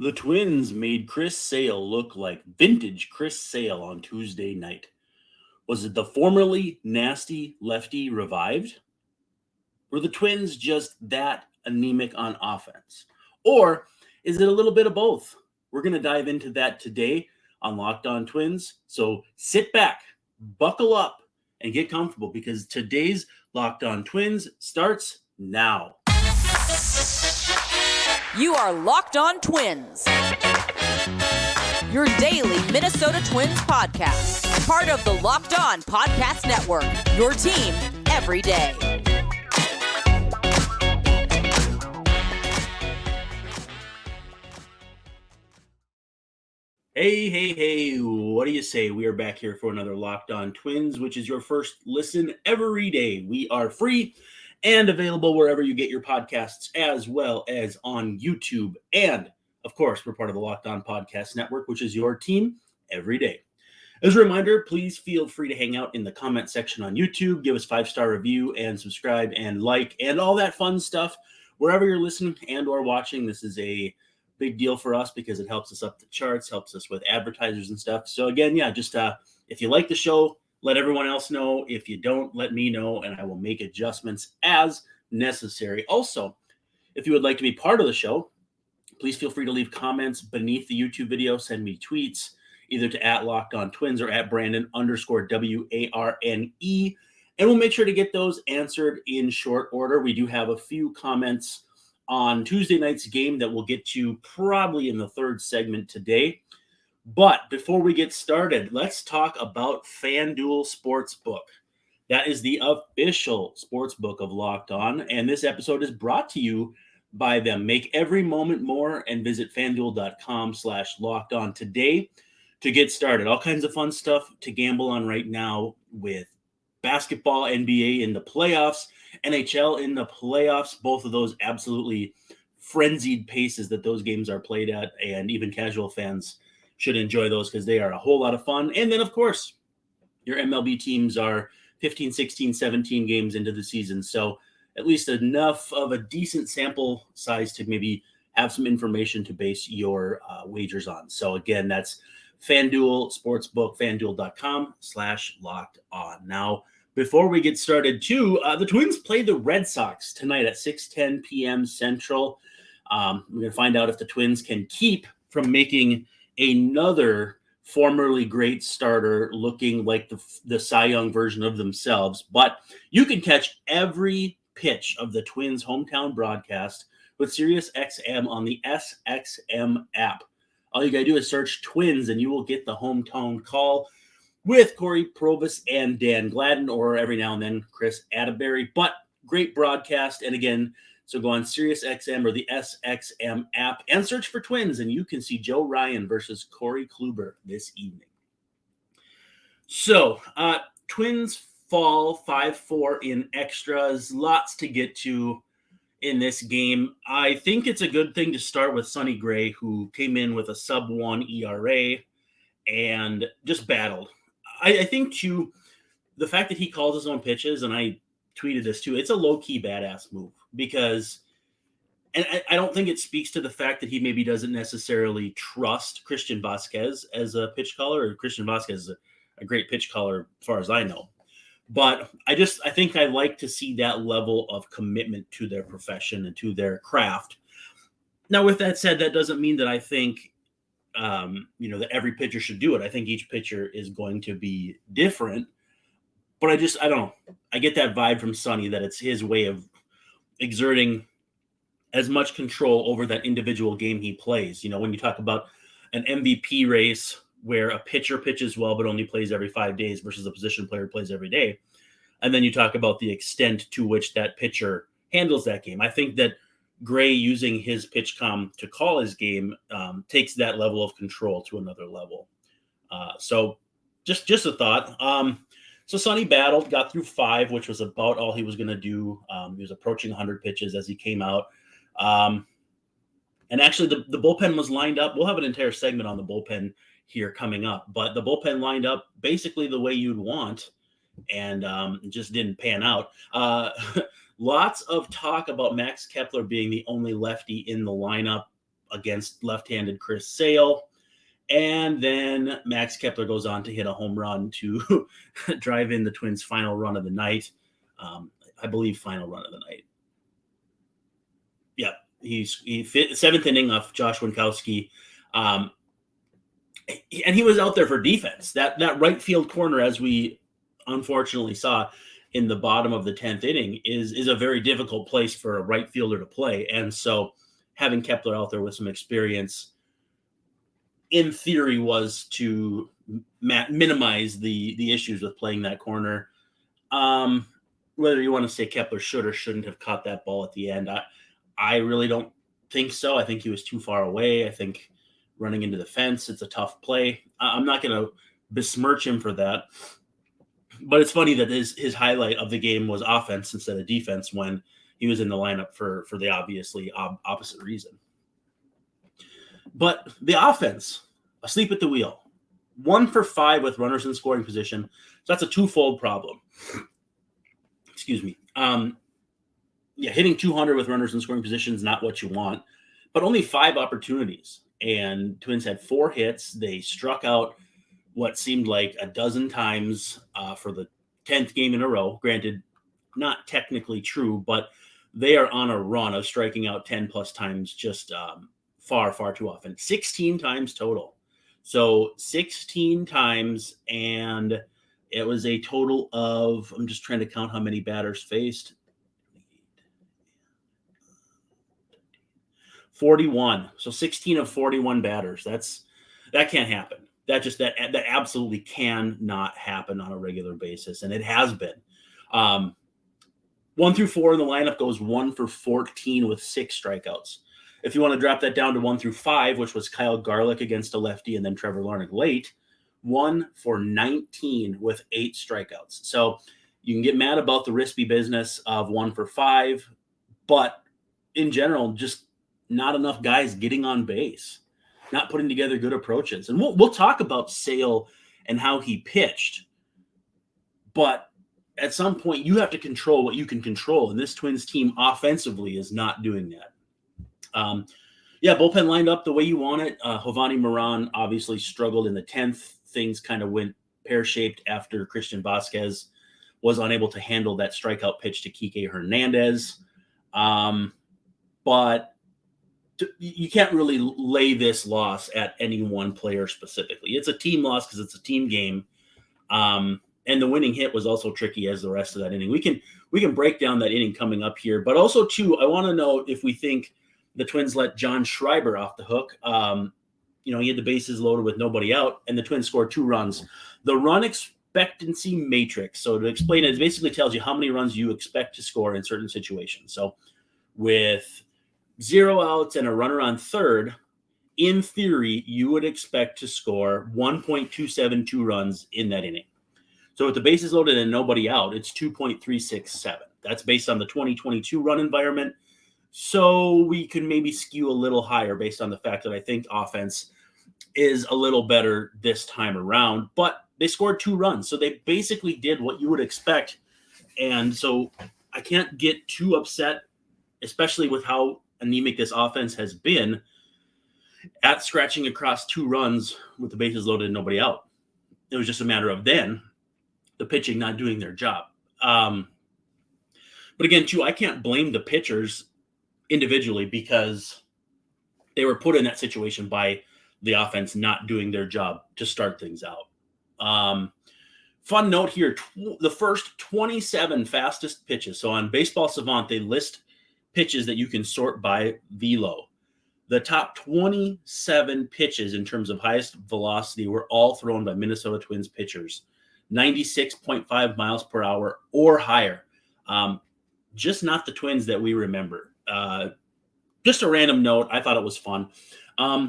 The Twins made Chris Sale look like vintage Chris Sale on Tuesday night. Was it the formerly nasty lefty revived? Were the Twins just that anemic on offense? Or is it a little bit of both? We're going to dive into that today on Locked On Twins. So sit back, buckle up, and get comfortable because today's Locked On Twins starts now. You are Locked On Twins, your daily Minnesota Twins podcast, part of the Locked On Podcast Network, your team every day. Hey, what do you say? We are back here for another Locked On Twins, which is your first listen every day. We are free and available wherever you get your podcasts, as well as on YouTube. And, of course, we're part of the Locked On Podcast Network, which is your team every day. As a reminder, please feel free to hang out in the comment section on YouTube, give us 5-star review, and subscribe and like, and all that fun stuff. Wherever you're listening and or watching, this is a big deal for us because it helps us up the charts, helps us with advertisers and stuff. So again, just if you like the show, let everyone else know. If you don't, let me know, and I will make adjustments as necessary. Also, if you would like to be part of the show, please feel free to leave comments beneath the YouTube video. Send me tweets, either to @LockedOnTwins or @Brandon_WARNE. And we'll make sure to get those answered in short order. We do have a few comments on Tuesday night's game that we'll get to probably in the third segment today. But before we get started, let's talk about FanDuel Sportsbook. That is the official sportsbook of Locked On, and this episode is brought to you by them. Make every moment more and visit FanDuel.com/LockedOn today to get started. All kinds of fun stuff to gamble on right now with basketball, NBA in the playoffs, NHL in the playoffs, both of those absolutely frenzied paces that those games are played at, and even casual fans should enjoy those because they are a whole lot of fun. And then, of course, your MLB teams are 15, 16, 17 games into the season, so at least enough of a decent sample size to maybe have some information to base your wagers on. So again, that's FanDuel Sportsbook, FanDuel.com/LockedOn. Now, before we get started, too, the Twins play the Red Sox tonight at 6:10 p.m. Central. We're going to find out if the Twins can keep from making another formerly great starter looking like the Cy Young version of themselves. But you can catch every pitch of the Twins' hometown broadcast with SiriusXM on the SXM app. All you got to do is search Twins, and you will get the hometown call with Corey Provis and Dan Gladden, or every now and then Chris Atterbury. But great broadcast. And again, so go on SiriusXM or the SXM app and search for Twins, and you can see Joe Ryan versus Corey Kluber this evening. So, Twins fall 5-4 in extras. Lots to get to in this game. I think it's a good thing to start with Sonny Gray, who came in with a sub-1 ERA and just battled. I think, too, the fact that he calls his own pitches, and I tweeted this, too, it's a low-key badass move because – and I don't think it speaks to the fact that he maybe doesn't necessarily trust Christian Vasquez as a pitch caller, or Christian Vasquez is a great pitch caller as far as I know. But I think I like to see that level of commitment to their profession and to their craft. Now, with that said, that doesn't mean that I think, that every pitcher should do it. I think each pitcher is going to be different. But I don't know. I get that vibe from Sonny that it's his way of exerting as much control over that individual game he plays. When you talk about an MVP race where a pitcher pitches well but only plays every 5 days versus a position player plays every day. And then you talk about the extent to which that pitcher handles that game. I think that Gray using his pitch comm to call his game takes that level of control to another level. So just a thought. So Sonny battled, got through 5, which was about all he was going to do. He was approaching 100 pitches as he came out. And actually the bullpen was lined up. We'll have an entire segment on the bullpen here coming up, but the bullpen lined up basically the way you'd want, and it just didn't pan out. Lots of talk about Max Kepler being the only lefty in the lineup. against left-handed Chris Sale. And then Max Kepler goes on to hit a home run to drive in the Twins' final run of the night. I believe final run of the night. Yeah, he fit seventh inning off Josh Winkowski. And he was out there for defense. That right field corner, as we unfortunately saw in the bottom of the 10th inning, is a very difficult place for a right fielder to play. And so having Kepler out there with some experience, in theory, was to minimize the issues with playing that corner. Whether you want to say Kepler should or shouldn't have caught that ball at the end, I really don't think so. I think he was too far away. I think running into the fence, it's a tough play. I'm not going to besmirch him for that. But it's funny that his highlight of the game was offense instead of defense when he was in the lineup for the obviously opposite reason. But the offense, asleep at the wheel. 1 for 5 with runners in scoring position. So that's a twofold problem. Excuse me. Hitting 200 with runners in scoring position is not what you want, but only 5 opportunities. And Twins had 4 hits. They struck out what seemed like a dozen times for the 10th game in a row. Granted, not technically true, but they are on a run of striking out 10 plus times just far, far too often. 16 times total. So 16 times, and it was a total of, I'm just trying to count how many batters faced. 41. So 16 of 41 batters. That can't happen. That absolutely cannot happen on a regular basis, and it has been. 1 through 4 in the lineup goes 1 for 14 with 6 strikeouts. If you want to drop that down to 1 through 5, which was Kyle Garlick against a lefty and then Trevor Larnach late, 1 for 19 with 8 strikeouts. So you can get mad about the risky business of 1 for 5, but in general, just not enough guys getting on base, not putting together good approaches. And we'll talk about Sale and how he pitched, but at some point you have to control what you can control, and this Twins team offensively is not doing that. Bullpen lined up the way you want it. Jovani Moran obviously struggled in the 10th. Things kind of went pear-shaped after Christian Vasquez was unable to handle that strikeout pitch to Kike Hernandez. But you can't really lay this loss at any one player specifically. It's a team loss because it's a team game. And the winning hit was also tricky as the rest of that inning. We can break down that inning coming up here. But also, too, I want to know if we think the Twins let John Schreiber off the hook. He had the bases loaded with nobody out, and the Twins scored 2 runs. The run expectancy matrix, so to explain it basically tells you how many runs you expect to score in certain situations. So with 0 outs and a runner on third, in theory, you would expect to score 1.272 runs in that inning. So with the bases loaded and nobody out, it's 2.367. That's based on the 2022 run environment. So we could maybe skew a little higher based on the fact that I think offense is a little better this time around. But they scored 2 runs, so they basically did what you would expect. And so I can't get too upset, especially with how anemic this offense has been, at scratching across 2 runs with the bases loaded and nobody out. It was just a matter of then the pitching not doing their job. But again, too, I can't blame the pitchers individually because they were put in that situation by the offense not doing their job to start things out. Fun note here, the first 27 fastest pitches. So on Baseball Savant, they list pitches that you can sort by velo. The top 27 pitches in terms of highest velocity were all thrown by Minnesota Twins pitchers, 96.5 miles per hour or higher. Just not the Twins that we remember. Just a random note. I thought it was fun.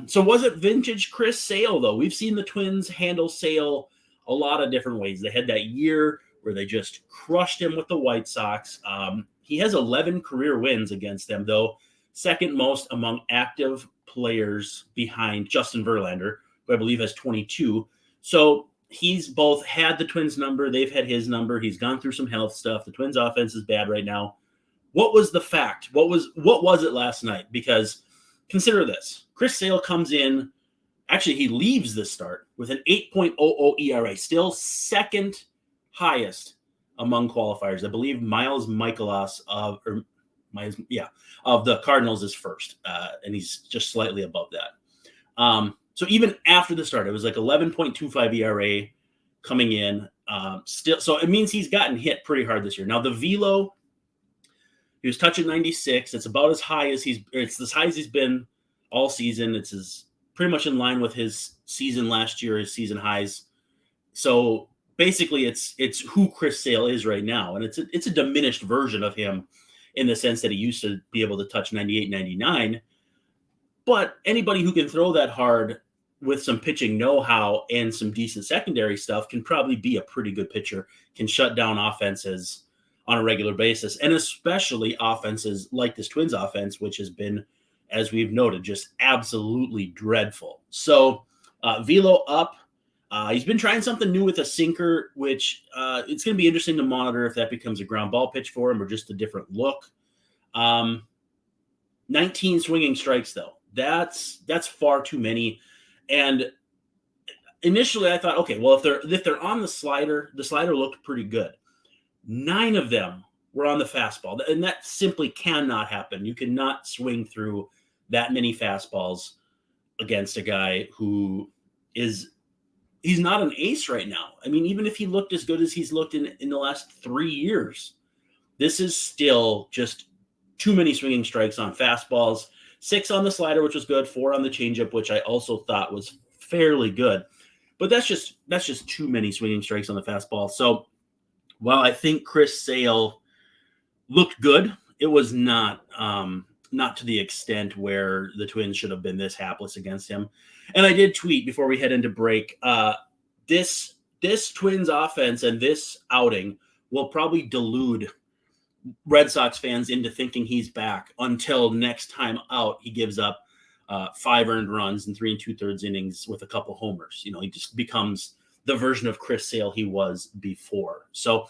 So was it vintage Chris Sale, though? We've seen the Twins handle Sale a lot of different ways. They had that year where they just crushed him with the White Sox. He has 11 career wins against them, though, second most among active players behind Justin Verlander, who I believe has 22. So he's both had the Twins number. They've had his number. He's gone through some health stuff. The Twins offense is bad right now. What was the fact? What was it last night? Because consider this. Chris Sale comes in. Actually, he leaves the start with an 8.00 ERA, still second highest among qualifiers. I believe Miles Michaelos of the Cardinals is first, and he's just slightly above that. So even after the start, it was like 11.25 ERA coming in. Still, so it means he's gotten hit pretty hard this year. Now the velo, he was touching 96. It's about as high as it's as high as he's been all season. It's pretty much in line with his season last year, his season highs. So basically, it's who Chris Sale is right now, and it's a diminished version of him in the sense that he used to be able to touch 98, 99. But anybody who can throw that hard with some pitching know-how and some decent secondary stuff can probably be a pretty good pitcher, can shut down offenses on a regular basis, and especially offenses like this Twins offense, which has been, as we've noted, just absolutely dreadful. So velo up. He's been trying something new with a sinker, which it's going to be interesting to monitor if that becomes a ground ball pitch for him or just a different look. 19 swinging strikes, though. That's far too many. And initially I thought, okay, well, if they're on the slider looked pretty good. 9 of them were on the fastball, and that simply cannot happen. You cannot swing through that many fastballs against a guy who he's not an ace right now. I mean, even if he looked as good as he's looked in the last 3 years, this is still just too many swinging strikes on fastballs. 6 on the slider, which was good. 4 on the changeup, which I also thought was fairly good. But that's just too many swinging strikes on the fastball. So while I think Chris Sale looked good, it was not to the extent where the Twins should have been this hapless against him. And I did tweet before we head into break, this Twins offense and this outing will probably delude Red Sox fans into thinking he's back until next time out he gives up 5 earned runs in 3 2/3 innings with a couple homers. You know, he just becomes the version of Chris Sale he was before. So,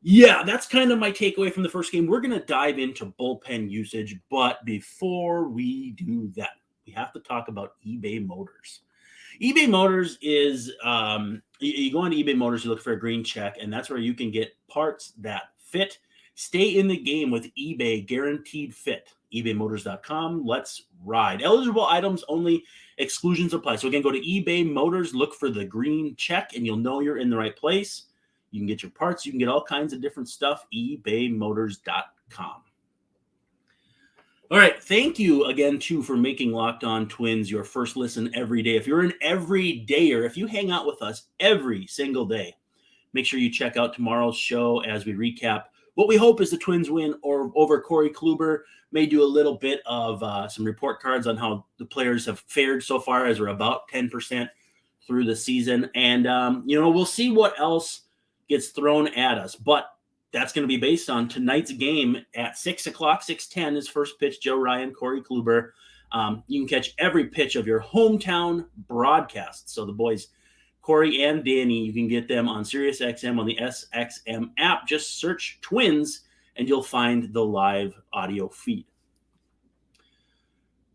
yeah, that's kind of my takeaway from the first game. We're going to dive into bullpen usage, but before we do that, we have to talk about eBay Motors. eBay Motors is, you go on eBay Motors, you look for a green check, and that's where you can get parts that fit. Stay in the game with eBay Guaranteed Fit. ebaymotors.com. Let's ride. Eligible items only. Exclusions apply. So again, go to eBay Motors, look for the green check, and you'll know you're in the right place. You can get your parts. You can get all kinds of different stuff. ebaymotors.com. All right. Thank you again, too, for making Locked On Twins your first listen every day. If you're an everydayer, if you hang out with us every single day, make sure you check out tomorrow's show as we recap what we hope is the Twins win over Corey Kluber. May do a little bit of some report cards on how the players have fared so far, as we're about 10% through the season. And, we'll see what else gets thrown at us. But that's going to be based on tonight's game at 6 o'clock, 6:10 is first pitch, Joe Ryan, Corey Kluber. You can catch every pitch of your hometown broadcast. So the boys, Corey and Danny, you can get them on SiriusXM on the SXM app. Just search Twins and you'll find the live audio feed.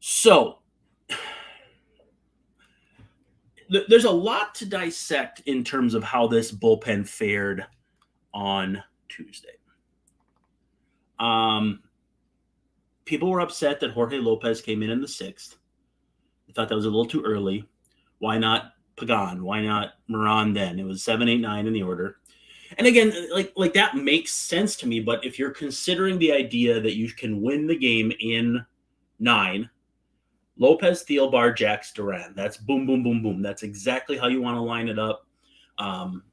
So there's a lot to dissect in terms of how this bullpen fared on Tuesday. People were upset that Jorge Lopez came in the 6th. They thought that was a little too early. Why not Pagan? Why not Moran then? It was 7, 8, 9 in the order. And again, like that makes sense to me, but if you're considering the idea that you can win the game in 9, Lopez, Thielbar, Jax, Duran, that's boom, boom, boom, boom. That's exactly how you want to line it up. And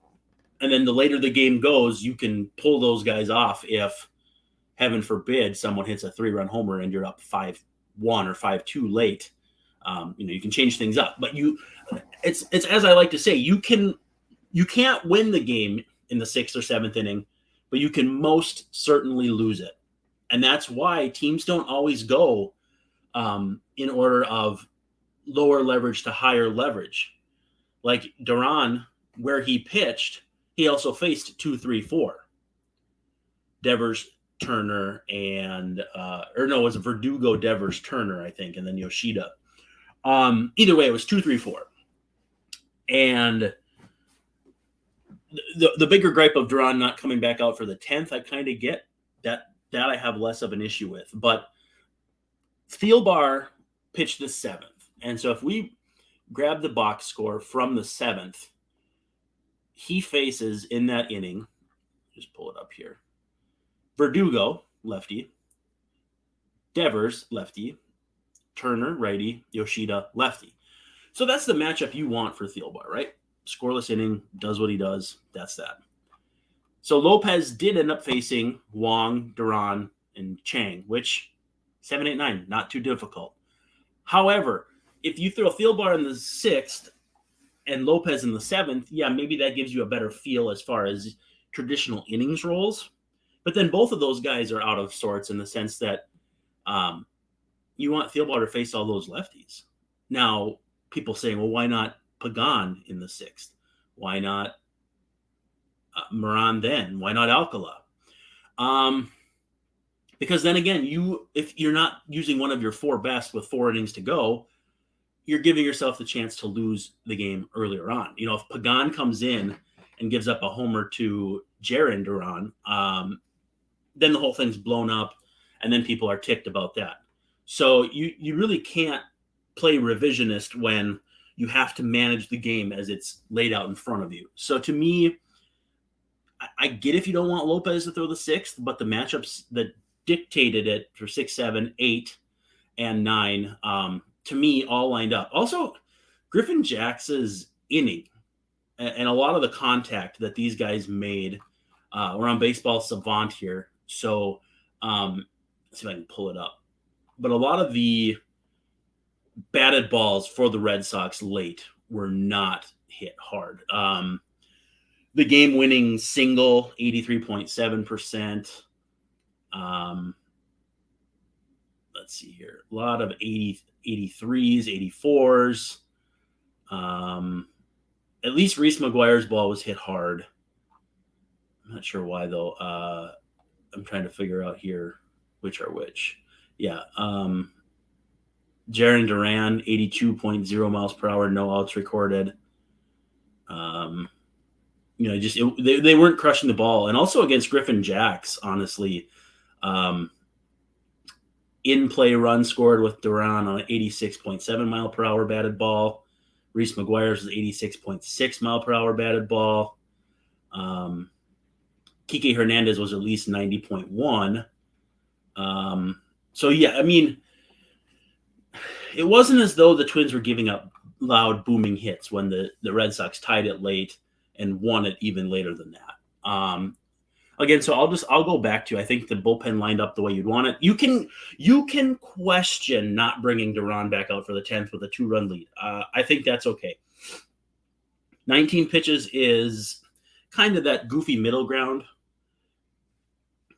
then the later the game goes, you can pull those guys off if, heaven forbid, someone hits a 3-run homer and you're up 5-1 or 5-2 late. You can change things up, but it's as I like to say, you can't win the game in the 6th or 7th inning, but you can most certainly lose it. And that's why teams don't always go in order of lower leverage to higher leverage. Like Duran, where he pitched, he also faced 2, 3, 4. Devers, Turner, and it was Verdugo, Devers, Turner, I think, and then Yoshida. Either way, it was 2-3-4. And the bigger gripe of Duran not coming back out for the 10th, I kind of get that I have less of an issue with. But Thielbar pitched the 7th. And so if we grab the box score from the 7th, he faces in that inning, just pull it up here, Verdugo, lefty, Devers, lefty, Turner, righty, Yoshida, lefty. So that's the matchup you want for Thielbar, right? Scoreless inning, does what he does. That's that. So Lopez did end up facing Wong, Duran, and Chang, which 7, 8, 9, not too difficult. However, if you throw Thielbar in the 6th and Lopez in the 7th, yeah, maybe that gives you a better feel as far as traditional innings rolls. But then both of those guys are out of sorts in the sense that you want Thielbar to face all those lefties. Now, people saying, well, why not Pagan in the 6th? Why not Moran then? Why not Alcala? Because then again, if you're not using one of your 4 best with 4 innings to go, you're giving yourself the chance to lose the game earlier on. You know, if Pagan comes in and gives up a homer to Jarren Duran, then the whole thing's blown up, and then people are ticked about that. So you really can't play revisionist when you have to manage the game as it's laid out in front of you. So to me, I get if you don't want Lopez to throw the 6th, but the matchups that dictated it for 6, 7, 8, and 9, to me, all lined up. Also, Griffin Jax's inning and a lot of the contact that these guys made, we're on Baseball Savant here. So let's see if I can pull it up. But a lot of the batted balls for the Red Sox late were not hit hard. The game-winning single, 83.7%. Let's see here. A lot of 83s, 84s. At least Reese McGuire's ball was hit hard. I'm not sure why, though. I'm trying to figure out here which are which. Yeah. Jarren Duran, 82.0 miles per hour, no outs recorded. They weren't crushing the ball. And also against Griffin Jax, honestly, in-play run scored with Duran on an 86.7 mile per hour batted ball. Reese McGuire's was 86.6 mile per hour batted ball. Kike Hernandez was at least 90.1. So, yeah, I mean, it wasn't as though the Twins were giving up loud, booming hits when the Red Sox tied it late and won it even later than that. Again, so I'll go back to, I think the bullpen lined up the way you'd want it. You can question not bringing Duran back out for the 10th with a 2-run lead. I think that's okay. 19 pitches is kind of that goofy middle ground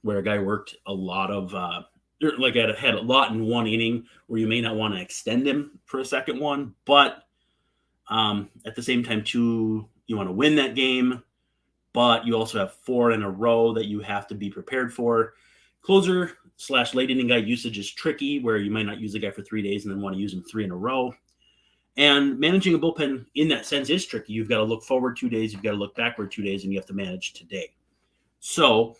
where a guy worked a lot of had a lot in one inning where you may not want to extend him for a second one, but at the same time too, you want to win that game. But you also have 4 in a row that you have to be prepared for. Closer / late inning guy usage is tricky, where you might not use a guy for 3 days and then want to use him 3 in a row. And managing a bullpen in that sense is tricky. You've got to look forward 2 days, you've got to look backward 2 days, and you have to manage today. So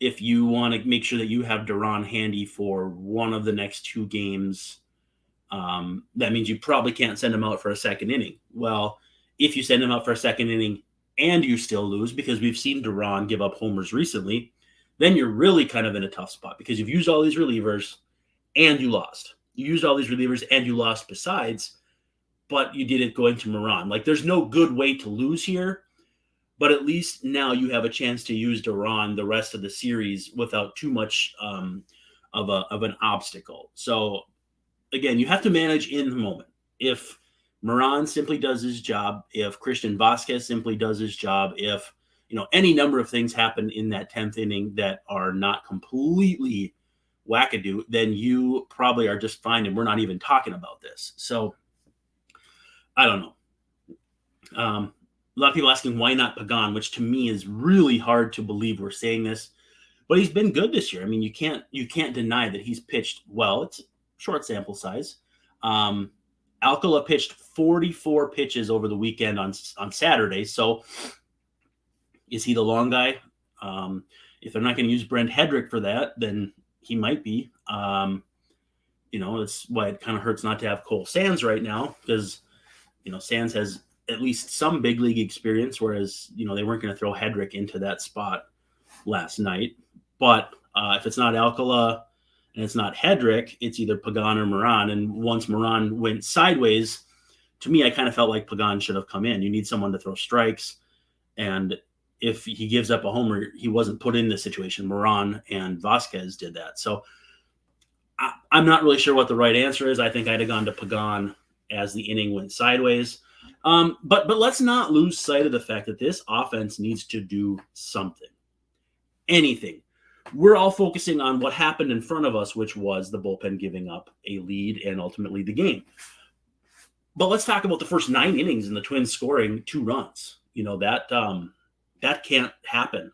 if you want to make sure that you have Duran handy for one of the next 2 games, that means you probably can't send him out for a second inning. Well, if you send him out for a second inning and you still lose, because we've seen Duran give up homers recently, then you're really kind of in a tough spot because you've used all these relievers and you lost. You used all these relievers and you lost besides, but you did it going to Moran. Like, there's no good way to lose here, but at least now you have a chance to use Duran the rest of the series without too much of an obstacle. So again, you have to manage in the moment. If Moran simply does his job, if Christian Vasquez simply does his job, if any number of things happen in that 10th inning that are not completely wackadoo, then you probably are just fine, and we're not even talking about this. So I don't know. A lot of people asking why not Pagan, which to me is really hard to believe we're saying this, but he's been good this year. I mean, you can't deny that he's pitched well. It's a short sample size. Alcala pitched 44 pitches over the weekend on Saturday. So is he the long guy? If they're not going to use Brent Hedrick for that, then he might be. That's why it kind of hurts not to have Cole Sands right now, because, Sands has at least some big league experience, whereas, they weren't going to throw Hedrick into that spot last night. But if it's not Alcala and it's not Hedrick, it's either Pagan or Moran. And once Moran went sideways, to me, I kind of felt like Pagan should have come in. You need someone to throw strikes. And if he gives up a homer, he wasn't put in this situation. Moran and Vasquez did that. So I'm not really sure what the right answer is. I think I'd have gone to Pagan as the inning went sideways. But let's not lose sight of the fact that this offense needs to do something. Anything. We're all focusing on what happened in front of us, which was the bullpen giving up a lead and ultimately the game. But let's talk about the first 9 innings and the Twins scoring 2 runs. That can't happen.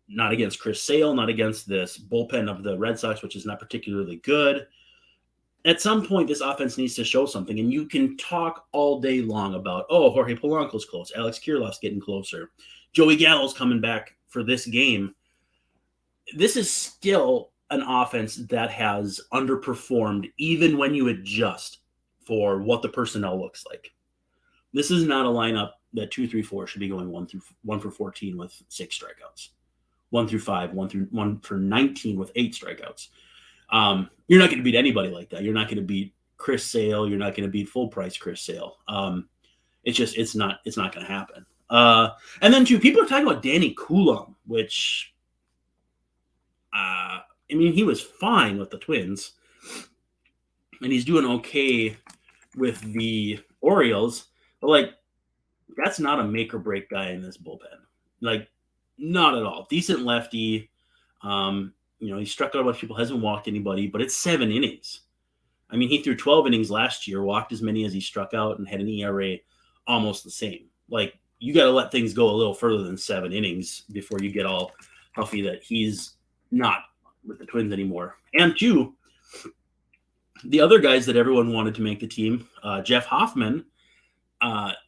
Not against Chris Sale, not against this bullpen of the Red Sox, which is not particularly good. At some point, this offense needs to show something, and you can talk all day long about, Jorge Polanco's close, Alex Kirilloff's getting closer, Joey Gallo's coming back for this game. This is still an offense that has underperformed, even when you adjust for what the personnel looks like. This is not a lineup that 2-3-4 should be going 1 for 14 with 6 strikeouts, 1 through 5, 1 for 19 with 8 strikeouts. You're not going to beat anybody like that. You're not going to beat Chris Sale. You're not going to beat full price Chris Sale. It's not going to happen. And then too, people are talking about Danny Coulomb, which, he was fine with the Twins and he's doing okay with the Orioles, but that's not a make or break guy in this bullpen. Not at all. Decent lefty. He struck out a bunch of people, hasn't walked anybody, but it's 7 innings. He threw 12 innings last year, walked as many as he struck out, and had an ERA almost the same. You got to let things go a little further than 7 innings before you get all huffy that he's not with the Twins anymore. And 2, the other guys that everyone wanted to make the team, Jeff Hoffman,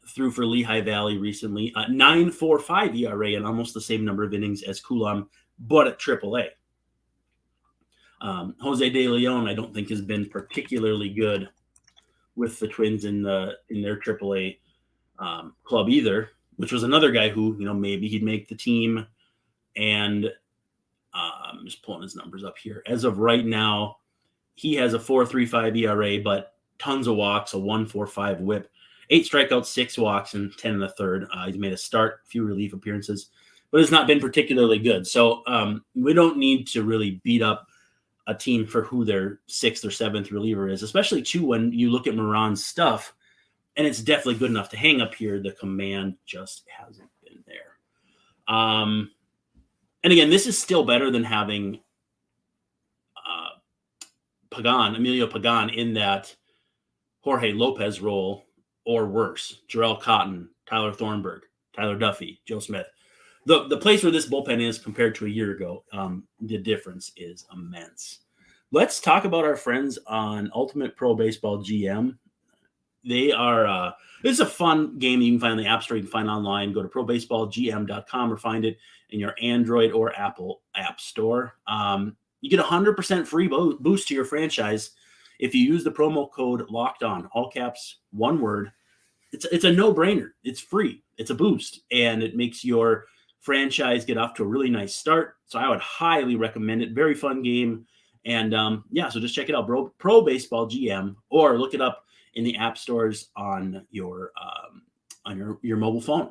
threw for Lehigh Valley recently, 9.45 ERA and almost the same number of innings as Coulomb, but at AAA. Jose De Leon, I don't think, has been particularly good with the Twins in their AAA club either, which was another guy who, maybe he'd make the team. And I'm just pulling his numbers up here. As of right now, he has a 4.35 ERA, but tons of walks, a 1.45 whip, 8 strikeouts, 6 walks, and 10 in the third. He's made a start, few relief appearances, but it's not been particularly good. So we don't need to really beat up a team for who their 6th or 7th reliever is, especially too when you look at Moran's stuff, and it's definitely good enough to hang up here. The command just hasn't been there. And again, this is still better than having Emilio Pagan in that Jorge Lopez role, or worse, Jarrell Cotton, Tyler Thornburg, Tyler Duffy, Joe Smith. The place where this bullpen is compared to a year ago, the difference is immense. Let's talk about our friends on Ultimate Pro Baseball GM. They are this is a fun game you can find on the App Store. You can find online. Go to probaseballgm.com or find it in your Android or Apple App Store. You get 100% free boost to your franchise if you use the promo code Locked On, all caps, one word. It's a no-brainer. It's free. It's a boost, and it makes your franchise get off to a really nice start. So I would highly recommend it. Very fun game. And so just check it out, Pro Baseball GM, or look it up in the app stores on your mobile phone.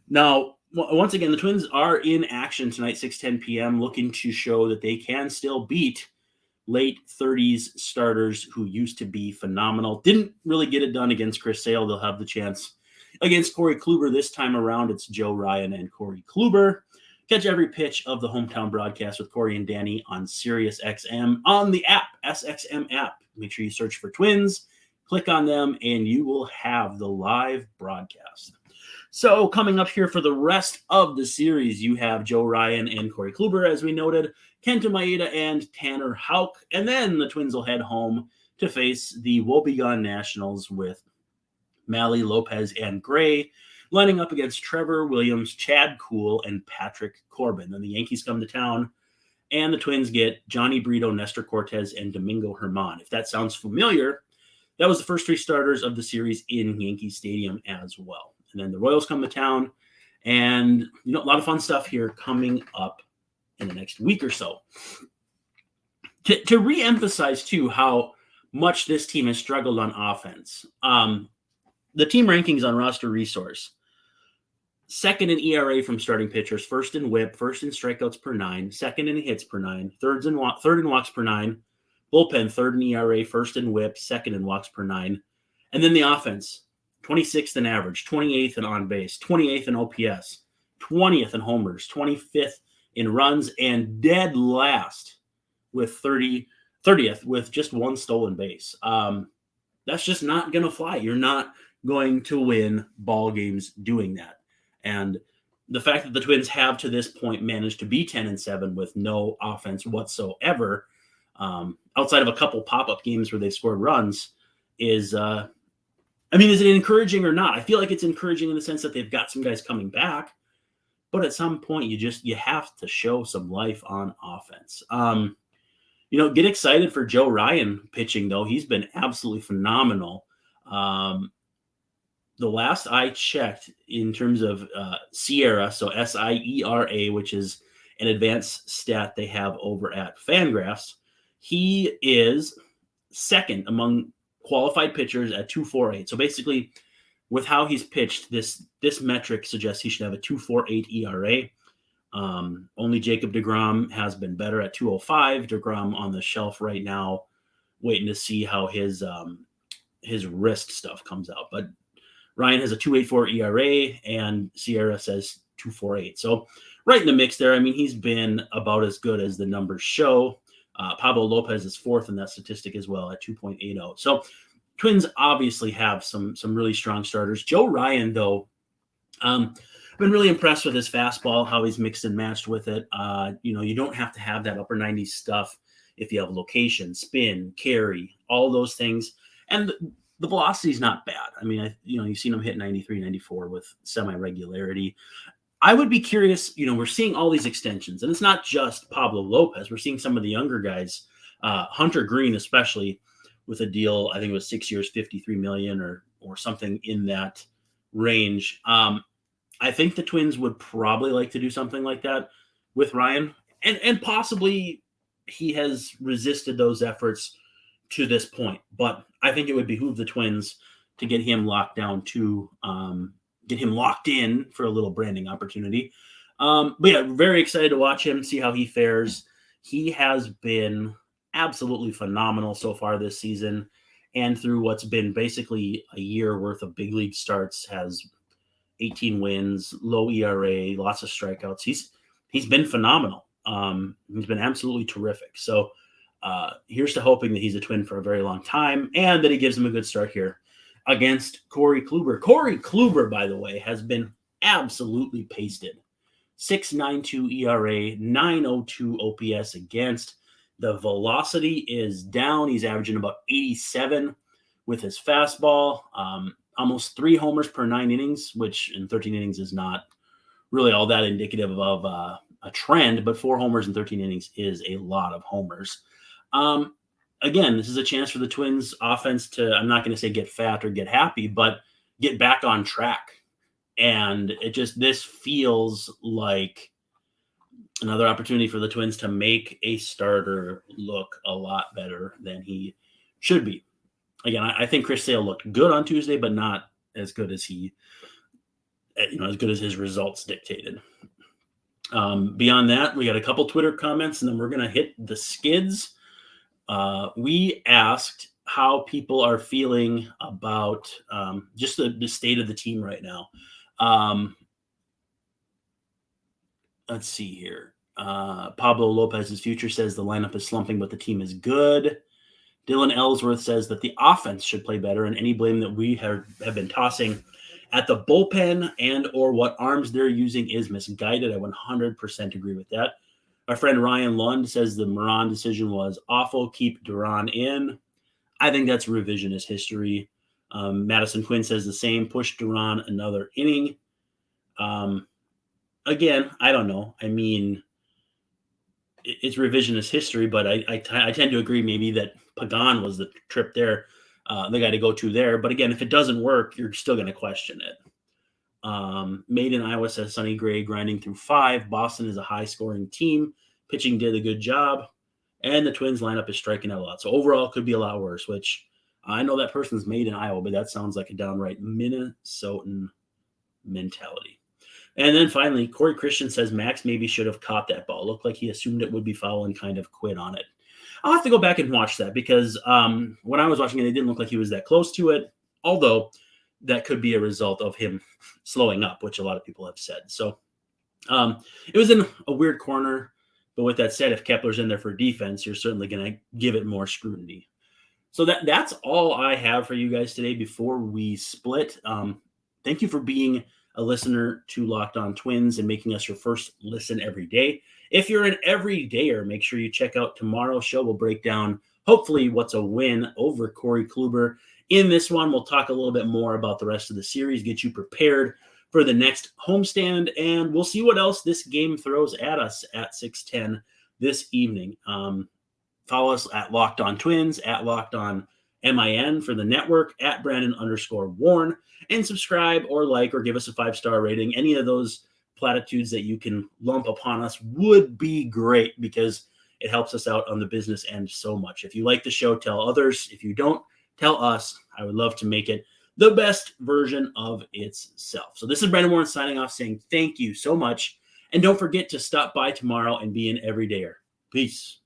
Now, once again, the Twins are in action tonight, 6:10 p.m., looking to show that they can still beat late 30s starters who used to be phenomenal. Didn't really get it done against Chris Sale. They'll have the chance against Corey Kluber this time around. It's Joe Ryan and Corey Kluber. Catch every pitch of the hometown broadcast with Corey and Danny on Sirius XM on the app, SXM app. Make sure you search for Twins, click on them, and you will have the live broadcast. So coming up here for the rest of the series, you have Joe Ryan and Corey Kluber, as we noted, Kenta Maeda and Tanner Houck, and then the Twins will head home to face the woebegone Nationals with Malley, Lopez, and Gray lining up against Trevor Williams, Chad Kuhl, and Patrick Corbin. Then the Yankees come to town, and the Twins get Johnny Brito, Nestor Cortez, and Domingo Germán. If that sounds familiar, that was the first 3 starters of the series in Yankee Stadium as well. And then the Royals come to town, and a lot of fun stuff here coming up in the next week or so. To re-emphasize, too, how much this team has struggled on offense, the team rankings on Roster Resource: second in ERA from starting pitchers, first in WHIP, first in strikeouts per 9, second in hits per 9, third in walks per 9, bullpen third in ERA, first in WHIP, second in walks per 9, and then the offense: 26th in average, 28th in on base, 28th in OPS, 20th in homers, 25th in runs, and dead last with 30th with just 1 stolen base. That's just not going to fly. You're not going to win ball games doing that. And the fact that the Twins have to this point managed to be 10-7 with no offense whatsoever, outside of a couple pop-up games where they scored runs, is it encouraging or not? I feel like it's encouraging in the sense that they've got some guys coming back, but at some point you have to show some life on offense. Get excited for Joe Ryan pitching, though. He's been absolutely phenomenal. The last I checked, in terms of Sierra, so SIERA, which is an advanced stat they have over at Fangraphs, he is second among qualified pitchers at 2.48. So basically, with how he's pitched, this metric suggests he should have a 2.48 ERA. Only Jacob deGrom has been better at 2.05. deGrom on the shelf right now, waiting to see how his wrist stuff comes out. But Ryan has a 2.84 ERA, and Sierra says 2.48. So right in the mix there. He's been about as good as the numbers show. Pablo Lopez is fourth in that statistic as well at 2.80. So Twins obviously have some really strong starters. Joe Ryan, though, I've been really impressed with his fastball, how he's mixed and matched with it. You don't have to have that upper 90s stuff if you have location, spin, carry, all those things. And the velocity is not bad. You've seen him hit 93, 94 with semi-regularity. I would be curious, we're seeing all these extensions, and it's not just Pablo Lopez. We're seeing some of the younger guys, Hunter Green especially, with a deal, I think it was 6 years, $53 million or something in that range. I think the Twins would probably like to do something like that with Ryan, and possibly he has resisted those efforts to this point. But I think it would behoove the Twins to get him locked down get him locked in for a little branding opportunity. But yeah, very excited to watch him, see how he fares. He has been absolutely phenomenal so far this season, and through what's been basically a year worth of big league starts, has 18 wins, low ERA, lots of strikeouts. He's been phenomenal. He's been absolutely terrific. So here's to hoping that he's a Twin for a very long time, and that he gives him a good start here against Corey Kluber. Corey Kluber, by the way, has been absolutely pasted. 6.92 ERA, 9.02 OPS against. The velocity is down. He's averaging about 87 with his fastball. Almost 3 homers per 9 innings, which in 13 innings is not really all that indicative of a trend, but 4 homers in 13 innings is a lot of homers. Again, this is a chance for the Twins offense to, I'm not going to say get fat or get happy, but get back on track. And this feels like another opportunity for the Twins to make a starter look a lot better than he should be. Again, I think Chris Sale looked good on Tuesday, but not as good as as good as his results dictated. Beyond that, we got a couple Twitter comments, and then we're going to hit the skids. We asked how people are feeling about just the state of the team right now. Let's see here. Pablo Lopez's future says the lineup is slumping, but the team is good. Dylan Ellsworth says that the offense should play better, and any blame that we have been tossing at the bullpen and or what arms they're using is misguided. I 100% agree with that. Our friend Ryan Lund says the Moran decision was awful. Keep Duran in. I think that's revisionist history. Madison Quinn says the same, push Duran another inning. Again, I don't know. I mean, it's revisionist history, but I tend to agree maybe that Pagan was the trip there, the guy to go to there. But again, if it doesn't work, you're still going to question it. Made in Iowa says Sonny Gray grinding through 5. Boston is a high-scoring team. Pitching did a good job. And the Twins lineup is striking out a lot. So overall, it could be a lot worse, which I know that person's made in Iowa, but that sounds like a downright Minnesotan mentality. And then finally, Corey Christian says Max maybe should have caught that ball. Looked like he assumed it would be foul and kind of quit on it. I'll have to go back and watch that because when I was watching it, it didn't look like he was that close to it, although that could be a result of him slowing up, which a lot of people have said. So it was in a weird corner. But with that said, if Kepler's in there for defense, you're certainly going to give it more scrutiny. So that's all I have for you guys today before we split. Thank you for being a listener to Locked On Twins and making us your first listen every day. If you're an everydayer, make sure you check out tomorrow's show. We'll break down, hopefully, what's a win over Corey Kluber. In this one, we'll talk a little bit more about the rest of the series, get you prepared for the next homestand, and we'll see what else this game throws at us at 6:10 this evening. Follow us at Locked On Twins, at Locked On MIN for the network, at Brandon_Warren, and subscribe or like or give us a 5-star rating. Any of those platitudes that you can lump upon us would be great because it helps us out on the business end so much. If you like the show, tell others. If you don't, tell us. I would love to make it the best version of itself. So this is Brandon Warren signing off saying thank you so much. And don't forget to stop by tomorrow and be an everydayer. Peace.